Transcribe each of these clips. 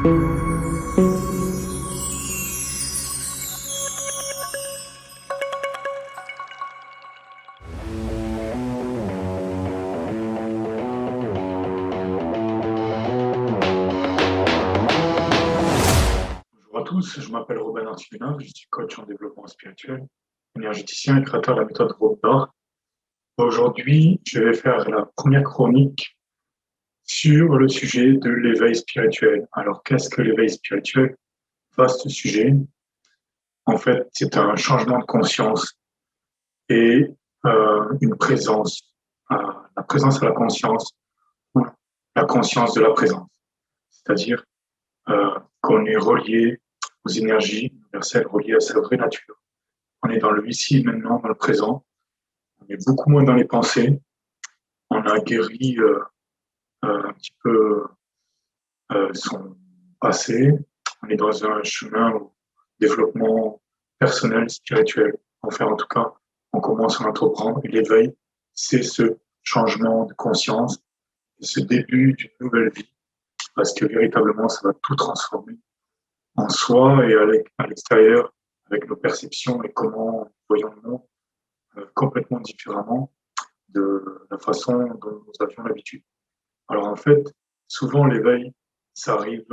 Bonjour à tous, je m'appelle Robin Antigunov, je suis coach en développement spirituel, énergéticien et créateur de la méthode Robin. Aujourd'hui, je vais faire la première chronique sur le sujet de l'éveil spirituel. Alors, qu'est-ce que l'éveil spirituel? Vaste sujet. En fait, c'est un changement de conscience et une présence, la présence à la conscience ou la conscience de la présence. C'est-à-dire qu'on est relié aux énergies universelles, reliées à sa vraie nature. On est dans le ici et maintenant, dans le présent. On est beaucoup moins dans les pensées. On a guéri un petit peu son passé. On est dans un chemin au développement personnel, spirituel. Enfin, en tout cas, on commence à entreprendre. Et l'éveil, c'est ce changement de conscience, ce début d'une nouvelle vie, parce que véritablement, ça va tout transformer en soi et à l'extérieur, avec nos perceptions et comment nous voyons le monde complètement différemment de la façon dont nous avions l'habitude. Alors en fait, souvent l'éveil, ça arrive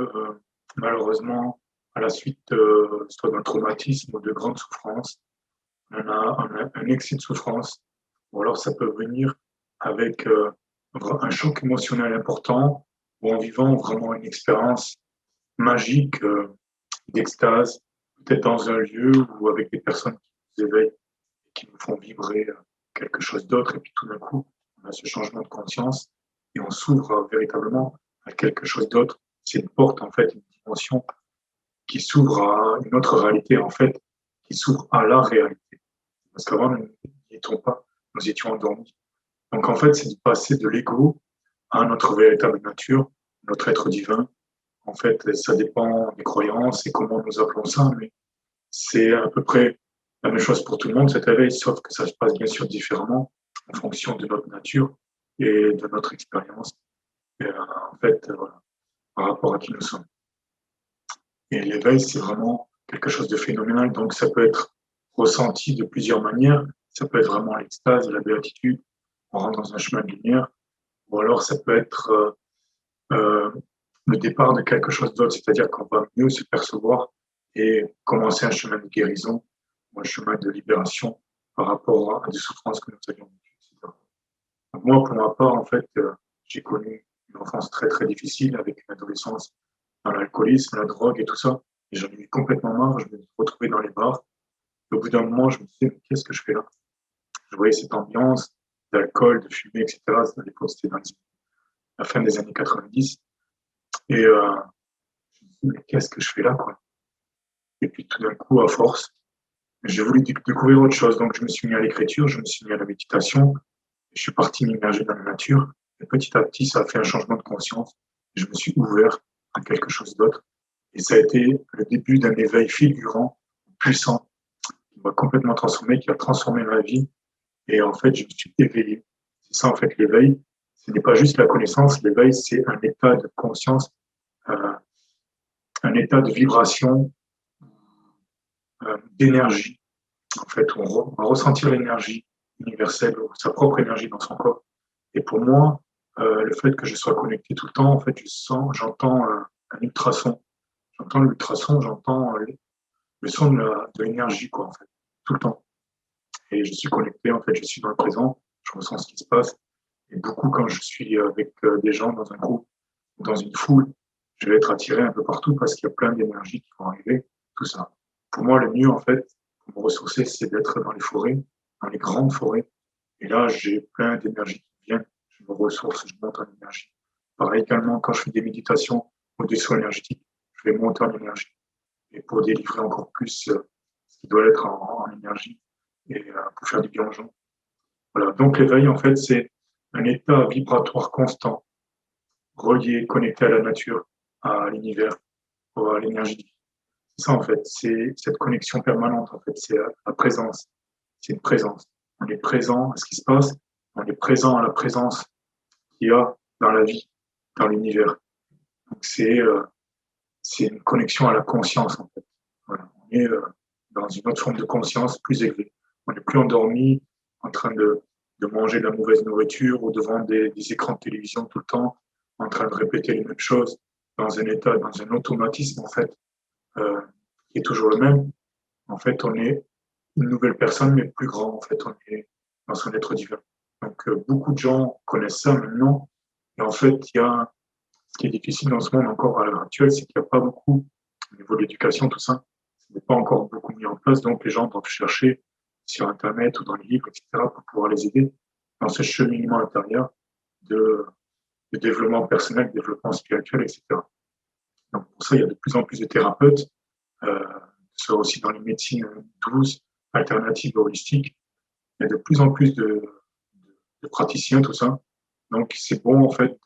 malheureusement à la suite soit d'un traumatisme ou de grandes souffrances. On a un excès de souffrance, ou alors ça peut venir avec un choc émotionnel important, ou en vivant vraiment une expérience magique d'extase, peut-être dans un lieu ou avec des personnes qui nous éveillent et qui nous font vibrer quelque chose d'autre. Et puis tout d'un coup, on a ce changement de conscience et on s'ouvre véritablement à quelque chose d'autre. C'est une porte, en fait, une dimension qui s'ouvre à une autre réalité, en fait, qui s'ouvre à la réalité. Parce qu'avant, nous n'y étions pas, nous étions endormis. Donc, en fait, c'est de passer de l'ego à notre véritable nature, notre être divin. En fait, ça dépend des croyances et comment nous appelons ça, mais c'est à peu près la même chose pour tout le monde, cet éveil, sauf que ça se passe bien sûr différemment en fonction de notre nature et de notre expérience, et, en fait, voilà, par rapport à qui nous sommes. Et l'éveil, c'est vraiment quelque chose de phénoménal, donc ça peut être ressenti de plusieurs manières. Ça peut être vraiment l'extase, la béatitude, on rentre dans un chemin de lumière, ou alors ça peut être euh, le départ de quelque chose d'autre, c'est-à-dire qu'on va mieux se percevoir et commencer un chemin de guérison ou un chemin de libération par rapport à des souffrances que nous avions vécues, etc. Donc moi, pour ma part, en fait, j'ai connu une enfance très très difficile avec une adolescence dans l'alcoolisme, la drogue et tout ça. Et j'en ai eu complètement marre, je me suis retrouvé dans les bars. Et au bout d'un moment, je me disais, mais qu'est-ce que je fais là? Je voyais cette ambiance d'alcool, de fumée, etc. À l'époque, c'était dans la fin des années 90. Et je me dis, mais qu'est-ce que je fais là, quoi? Et puis tout d'un coup, à force, j'ai voulu découvrir autre chose. Donc je me suis mis à l'écriture, je me suis mis à la méditation, et je suis parti m'immerger dans la nature. Et petit à petit, ça a fait un changement de conscience. Et je me suis ouvert à quelque chose d'autre. Et ça a été le début d'un éveil fulgurant, puissant, qui m'a complètement transformé, qui a transformé ma vie. Et en fait, je me suis éveillé. C'est ça, en fait, l'éveil. Ce n'est pas juste la connaissance. L'éveil, c'est un état de conscience, euh, un état de vibration, d'énergie. En fait, on va ressentir l'énergie universelle, sa propre énergie dans son corps. Et pour moi, le fait que je sois connecté tout le temps, en fait, j'entends un ultrason. J'entends l'ultrason, j'entends le son de l'énergie, quoi, en fait, tout le temps. Et je suis connecté, en fait, je suis dans le présent, je ressens ce qui se passe. Et beaucoup, quand je suis avec des gens dans un groupe, dans une foule, je vais être attiré un peu partout parce qu'il y a plein d'énergies qui vont arriver, tout ça. Pour moi, le mieux, en fait, pour me ressourcer, c'est d'être dans les forêts, dans les grandes forêts. Et là, j'ai plein d'énergie qui viennent, je me ressource, je monte en énergie. Pareil également, quand je fais des méditations ou des soins énergétiques, je vais monter en énergie. Et pour délivrer encore plus ce qui doit être en énergie et pour faire du bien aux gens. Voilà. Donc, l'éveil, en fait, c'est un état vibratoire constant, relié, connecté à la nature, à l'univers, à l'énergie. C'est ça, en fait. C'est cette connexion permanente, en fait. C'est la présence. C'est une présence. On est présent à ce qui se passe. On est présent à la présence qu'il y a dans la vie, dans l'univers. Donc, c'est une connexion à la conscience, en fait. Voilà. On est dans une autre forme de conscience plus élevée. On n'est plus endormi, en train de manger de la mauvaise nourriture ou devant des écrans de télévision tout le temps, en train de répéter les mêmes choses, dans un état, dans un automatisme, en fait, qui est toujours le même. En fait, on est une nouvelle personne, mais plus grand, en fait, on est dans son être divin. Donc, beaucoup de gens connaissent ça maintenant. Et en fait, ce qui est difficile dans ce monde encore à l'heure actuelle, c'est qu'il n'y a pas beaucoup, au niveau de l'éducation, tout ça, ce n'est pas encore beaucoup mis en place. Donc, les gens doivent chercher sur Internet ou dans les livres, etc., pour pouvoir les aider dans ce cheminement intérieur de, de développement personnel, de développement spirituel, etc. Donc, pour ça, il y a de plus en plus de thérapeutes, soit aussi dans les médecines douces, alternatives, holistiques. Il y a de plus en plus de praticiens, tout ça. Donc, c'est bon, en fait,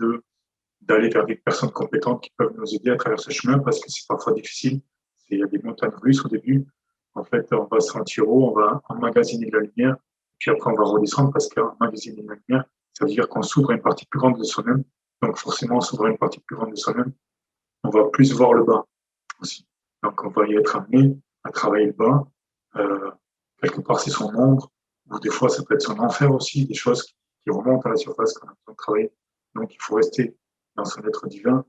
d'aller vers des personnes compétentes qui peuvent nous aider à travers ce chemin parce que c'est parfois difficile. Il y a des montagnes russes au début. En fait, on va se sentir haut, on va emmagasiner de la lumière, puis après, on va redescendre parce qu'emmagasiner de la lumière, ça veut dire qu'on s'ouvre à une partie plus grande de soi-même. Donc, forcément, on s'ouvre à une partie plus grande de soi-même. On va plus voir le bas aussi. Donc, on va y être amené à travailler le bas. Euh, Quelque part, c'est son ombre, ou des fois, ça peut être son enfer aussi, des choses qui remontent à la surface qu'on a besoin de travailler. Donc, il faut rester dans son être divin,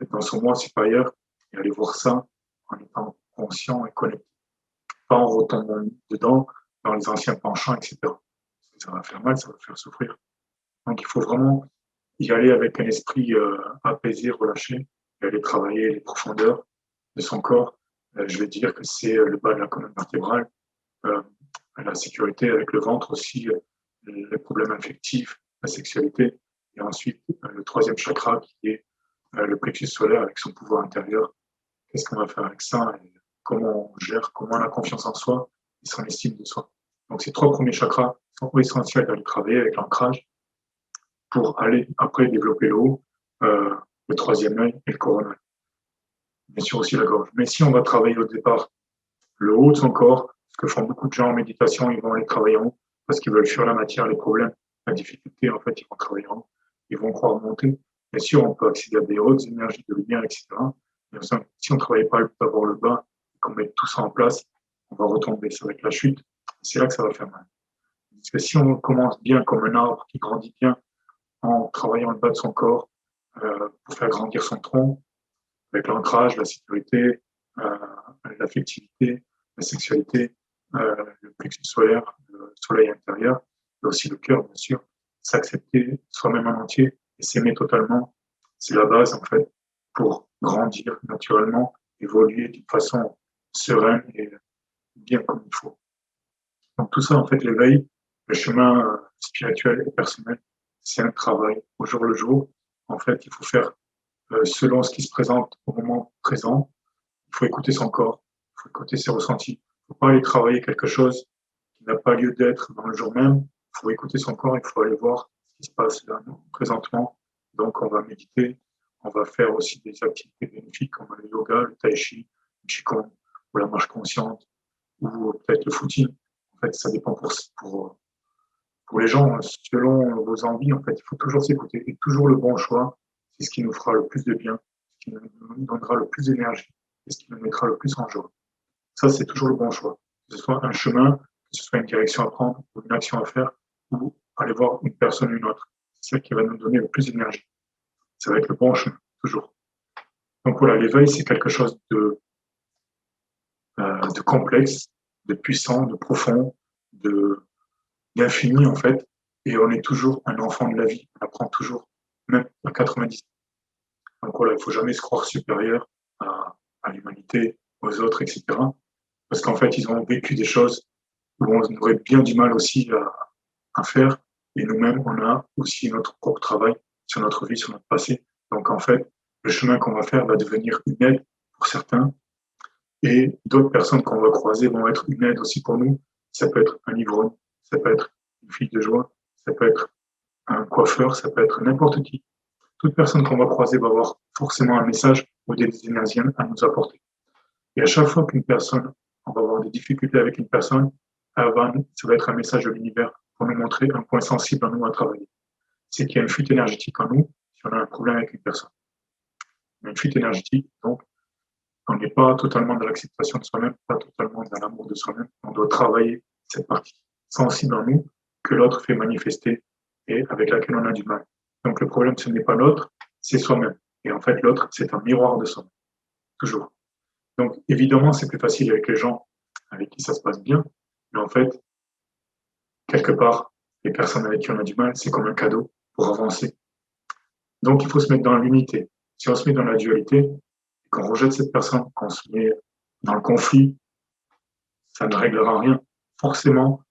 dans son moi supérieur, et aller voir ça en étant conscient et connecté. Pas en retombant dedans, dans les anciens penchants, etc. Ça va faire mal, ça va faire souffrir. Donc, il faut vraiment y aller avec un esprit apaisé, relâché, et aller travailler les profondeurs de son corps. Je vais dire que c'est le bas de la colonne vertébrale, euh, la sécurité avec le ventre aussi, les problèmes affectifs, la sexualité, et ensuite le troisième chakra qui est le plexus solaire avec son pouvoir intérieur. Qu'est-ce qu'on va faire avec ça et comment on gère, comment on a confiance en soi et son estime de soi. Donc ces trois premiers chakras sont essentiels d'aller travailler avec l'ancrage pour aller après développer le haut, le troisième œil et le coronal. Bien sûr aussi la gorge. Mais si on va travailler au départ le haut de son corps, ce que font beaucoup de gens en méditation, ils vont aller travailler en haut parce qu'ils veulent fuir la matière, les problèmes, la difficulté, en fait, ils vont travailler en haut. Ils vont croire monter. Bien sûr, on peut accéder à des hautes énergies de lumière, etc. Mais si on ne travaille pas d'abord le bas, qu'on met tout ça en place, on va retomber. Ça va être la chute. C'est là que ça va faire mal. Parce que si on commence bien comme un arbre qui grandit bien en travaillant le bas de son corps pour faire grandir son tronc, avec l'ancrage, la sécurité, euh, l'affectivité, la sexualité, le plexus solaire, le soleil intérieur, et aussi le cœur, bien sûr. S'accepter soi-même en entier et s'aimer totalement, c'est la base, en fait, pour grandir naturellement, évoluer d'une façon sereine et bien comme il faut. Donc tout ça, en fait, l'éveil, le chemin spirituel et personnel, c'est un travail au jour le jour. En fait, il faut faire selon ce qui se présente au moment présent. Il faut écouter son corps, il faut écouter ses ressentis. Il ne faut pas aller travailler quelque chose qui n'a pas lieu d'être dans le jour même. Il faut écouter son corps, il faut aller voir ce qui se passe là, présentement. Donc, on va méditer, on va faire aussi des activités bénéfiques comme le yoga, le tai chi, le qigong, ou la marche consciente, ou peut-être le footing. En fait, ça dépend pour les gens, selon vos envies. En fait, il faut toujours s'écouter et toujours le bon choix. C'est ce qui nous fera le plus de bien, ce qui nous donnera le plus d'énergie et ce qui nous mettra le plus en joie. Ça, c'est toujours le bon choix. Que ce soit un chemin, que ce soit une direction à prendre ou une action à faire, ou aller voir une personne ou une autre. C'est ça qui va nous donner le plus d'énergie. Ça va être le bon chemin, toujours. Donc voilà, l'éveil, c'est quelque chose de complexe, de puissant, de profond, d'infini en fait. Et on est toujours un enfant de la vie. On apprend toujours, même à 90. Donc voilà, il ne faut jamais se croire supérieur à l'humanité, aux autres, etc. Parce qu'en fait, ils ont vécu des choses où on aurait bien du mal aussi à faire. Et nous-mêmes, on a aussi notre propre travail sur notre vie, sur notre passé. Donc en fait, le chemin qu'on va faire va devenir une aide pour certains. Et d'autres personnes qu'on va croiser vont être une aide aussi pour nous. Ça peut être un ivrogne, ça peut être une fille de joie, ça peut être un coiffeur, ça peut être n'importe qui. Toute personne qu'on va croiser va avoir forcément un message ou des énergies à nous apporter. Et à chaque fois qu'une personne, on va avoir des difficultés avec une personne, ça va être un message de l'univers pour nous montrer un point sensible en nous à travailler. C'est qu'il y a une fuite énergétique en nous si on a un problème avec une personne. Une fuite énergétique, donc, On n'est pas totalement dans l'acceptation de soi-même, pas totalement dans l'amour de soi-même. On doit travailler cette partie sensible en nous que l'autre fait manifester et avec laquelle on a du mal. Donc le problème, ce n'est pas l'autre, c'est soi-même. Et en fait, l'autre, c'est un miroir de soi-même, toujours. Donc évidemment, c'est plus facile avec les gens avec qui ça se passe bien, mais en fait, quelque part, les personnes avec qui on a du mal, c'est comme un cadeau pour avancer. Donc il faut se mettre dans l'unité. Si on se met dans la dualité, qu'on rejette cette personne, qu'on se met dans le conflit, ça ne réglera rien. Forcément,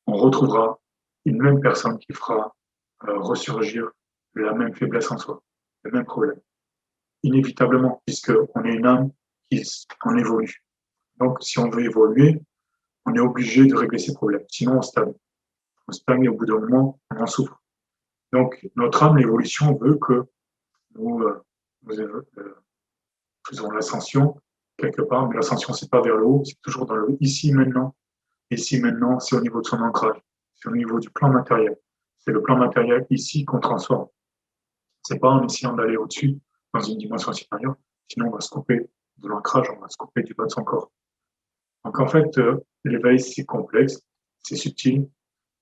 on retrouvera une même personne qui fera ressurgir la même faiblesse en soi, le même problème. Inévitablement, puisqu'on est une âme qui en évolue. Donc, si on veut évoluer, on est obligé de régler ces problèmes. Sinon, on stagne. On stagne et au bout d'un moment, on en souffre. Donc, notre âme, l'évolution veut que nous, faisons l'ascension quelque part, mais l'ascension, c'est pas vers le haut, c'est toujours dans le ici, maintenant. Ici, maintenant, c'est au niveau de son ancrage, c'est au niveau du plan matériel. C'est le plan matériel ici qu'on transforme. C'est pas en essayant d'aller au-dessus, dans une dimension supérieure, sinon on va se couper de l'ancrage, on va se couper du bas de son corps. Donc en fait, l'éveil, c'est complexe, c'est subtil,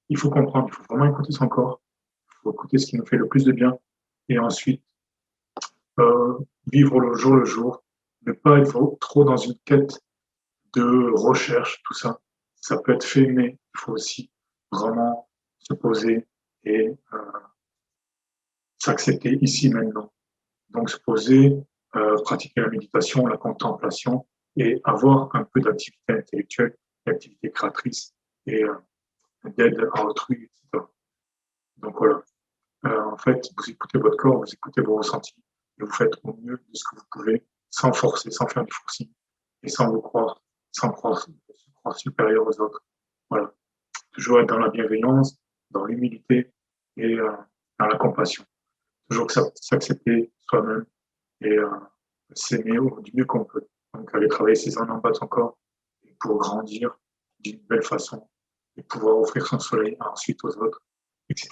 il faut comprendre, il faut vraiment écouter son corps, il faut écouter ce qui nous fait le plus de bien, et ensuite vivre le jour, ne pas être trop dans une quête de recherche, tout ça. Ça peut être fait, mais il faut aussi vraiment se poser et s'accepter ici maintenant. Donc se poser, pratiquer la méditation, la contemplation et avoir un peu d'activité intellectuelle, d'activité créatrice et d'aide à autrui, etc. Donc voilà. En fait, vous écoutez votre corps, vous écoutez vos ressentis et vous faites au mieux de ce que vous pouvez, sans forcer, sans faire du forcing et sans vous croire, sans croire, se croire supérieur aux autres. Voilà. Toujours être dans la bienveillance, dans l'humilité et dans la compassion. Toujours s'accepter soi-même et s'aimer du mieux qu'on peut. Donc aller travailler ses zones en bas de son corps pour grandir d'une belle façon et pouvoir offrir son soleil ensuite aux autres, etc.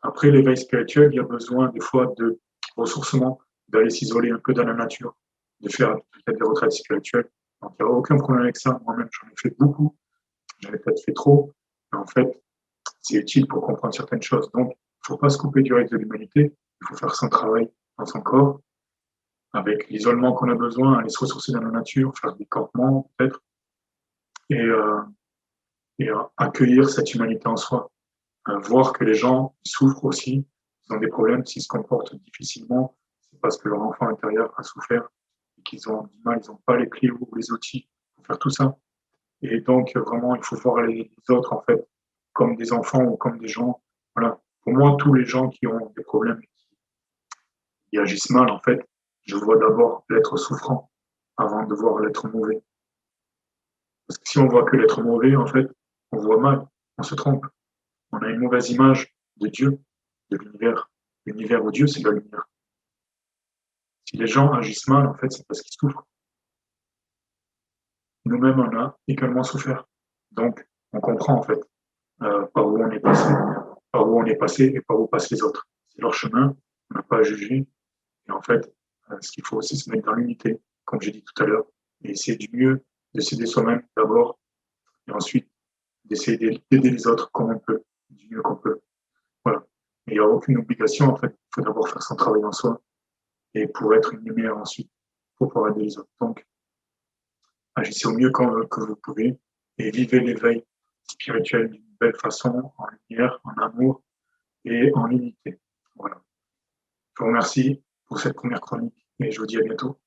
Après l'éveil spirituel, il y a besoin des fois de ressourcement, d'aller s'isoler un peu dans la nature, de faire peut-être des retraites spirituelles. Donc il n'y a aucun problème avec ça. Moi-même, j'en ai fait beaucoup, j'en ai peut-être fait trop, mais en fait, c'est utile pour comprendre certaines choses. Donc, il ne faut pas se couper du reste de l'humanité, il faut faire son travail dans son corps, avec l'isolement qu'on a besoin, aller se ressourcer dans la nature, faire des campements peut-être, et, euh, et accueillir cette humanité en soi. Voir que les gens souffrent aussi, ils ont des problèmes, s'ils se comportent difficilement, c'est parce que leur enfant intérieur a souffert et qu'ils ont du mal, ils n'ont pas les clés ou les outils pour faire tout ça. Et donc, vraiment, il faut voir les autres, en fait, comme des enfants ou comme des gens. Voilà. Pour moi, tous les gens qui ont des problèmes et qui agissent mal, en fait, je vois d'abord l'être souffrant avant de voir l'être mauvais. Parce que si on voit que l'être mauvais, en fait, on voit mal, on se trompe. On a une mauvaise image de Dieu, de l'univers. L'univers ou Dieu, c'est la lumière. Si les gens agissent mal, en fait, c'est parce qu'ils souffrent. Nous-mêmes, on a également souffert. Donc, on comprend, en fait, par où on est passé, par où on est passé et par où passent les autres. C'est leur chemin, on n'a pas à juger. Et en fait, ce qu'il faut aussi se mettre dans l'unité, comme j'ai dit tout à l'heure, et essayer du mieux de s'aider soi-même d'abord, et ensuite d'essayer d'aider les autres comme on peut, du mieux qu'on peut. Voilà. Mais il n'y a aucune obligation, en fait. Il faut d'abord faire son travail en soi, et pour être une lumière ensuite, pour pouvoir aider les autres. Donc, agissez au mieux que vous pouvez, et vivez l'éveil spirituel d'une belle façon, en lumière, en amour et en unité. Voilà. Je vous remercie pour cette première chronique et je vous dis à bientôt.